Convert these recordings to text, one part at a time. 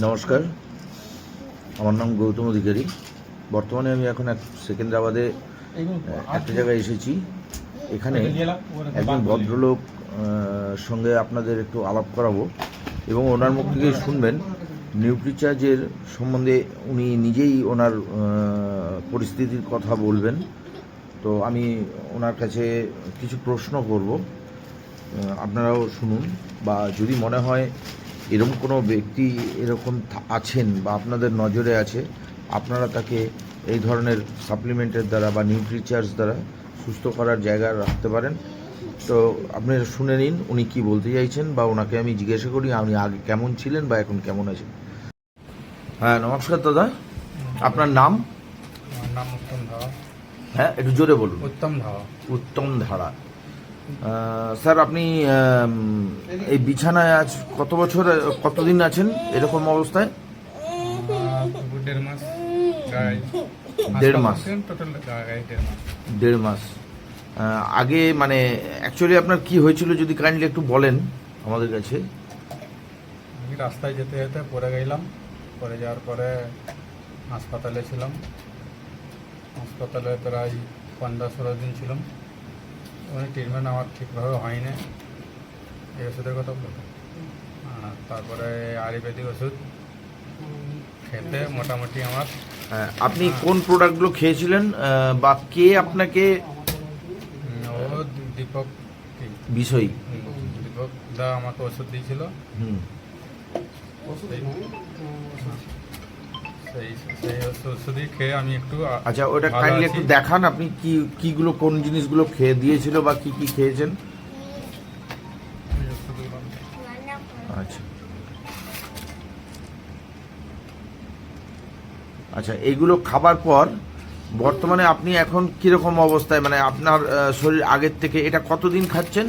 নমস্কার, আমার নাম গৌতম অধিকারী। বর্তমানে আমি এখন সেকেন্দ্রাবাদে একটা জায়গায় এসেছি। এখানে একজন ভদ্রলোক সঙ্গে আপনাদের একটু আলাপ করাবো এবং ওনার মুখ থেকে শুনবেন নিউট্রিচার্জের সম্বন্ধে। উনি নিজেই ওনার পরিস্থিতির কথা বলবেন। তো আমি ওনার কাছে কিছু প্রশ্ন করব, আপনারাও শুনুন। বা যদি মনে হয় এরকম কোনো ব্যক্তি এরকম আছেন বা আপনাদের নজরে আছে, আপনারা তাকে এই ধরনের সাপ্লিমেন্টের দ্বারা বা নিউট্রিচার্জ দ্বারা সুস্থ করার জায়গা রাখতে পারেন। তো আপনারা শুনে নিন উনি কি বলতে চাইছেন, বা ওনাকে আমি জিজ্ঞাসা করি উনি আগে কেমন ছিলেন বা এখন কেমন আছেন। হ্যাঁ, নমস্কার দাদা, আপনার নাম? আমার নাম উত্তম ধাওয়া। হ্যাঁ, একটু জোরে বলুন। উত্তম ধাওয়া। উত্তম ধারা। স্যার, আপনি এই বিছানায় আজ কতদিন আছেন এরকম অবস্থায়? 1.5 মাস। 1.5 মাস। টোটাল 1.5 মাস। 1.5 মাস আগে, মানে অ্যাকচুয়ালি আপনার কি হয়েছিল যদি কাইন্ডলি একটু বলেন আমাদের কাছে। আমি রাস্তায় যেতে যেতে পড়ে গেলাম। পড়ে যাওয়ার পরে হাসপাতালে ছিলাম। হাসপাতালে প্রায় 15-16 দিন ছিলাম। ওই ট্রিটমেন্ট আমার ঠিকভাবে হয়নি। এই ওষুধের কথা বলতে, তারপরে আয়ুর্বেদিক ওষুধ খেতে মোটামুটি আমার। আপনি কোন প্রোডাক্টগুলো খেয়েছিলেন বা কে আপনাকে? ও দীপক বিষয় দীপক দা আমাকে ওষুধ দিয়েছিল। সেই ওষুধই খেয়ে আমি একটু। আচ্ছা, ওটা কাইন্ডলি একটু দেখান। আপনি কিগুলো, কোন জিনিসগুলো খেয়ে দিয়েছিল বা কি কি খেয়েছেন? আচ্ছা আচ্ছা, এইগুলো খাবার পর বর্তমানে আপনি এখন কিরকম অবস্থায়, মানে আপনার শরীর আগের থেকে? এটা কতদিন খাচ্ছেন?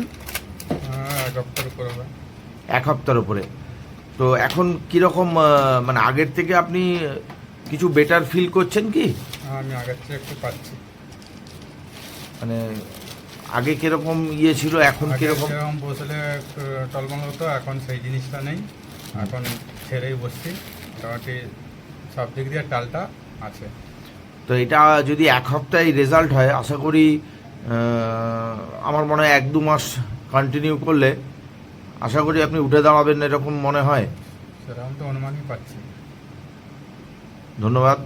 1 সপ্তাহের উপরে হবে। 1 সপ্তাহের উপরে। তো এখন কিরকম, মানে আগের থেকে আপনি কিছু বেটার ফিল করছেন কি? আমি আগের থেকে একটু পাচ্ছি। মানে আগে কিরকম ছিল, এখন কিরকম? বসলে টলমল হতো, এখন সেই জিনিসটা নেই। এখন ছেড়েই বসছি। মোটামুটি সব দিক দিয়ে টালটা আছে। তো এটা যদি 1 সপ্তাহে রেজাল্ট হয়, আশা করি আমার মনে হয় 1-2 মাস কন্টিনিউ করলে আশা করি আপনি উঠে দাঁড়াবেন, এরকম মনে হয়। সেরকম তো অনুমানই পাচ্ছি। ধন্যবাদ।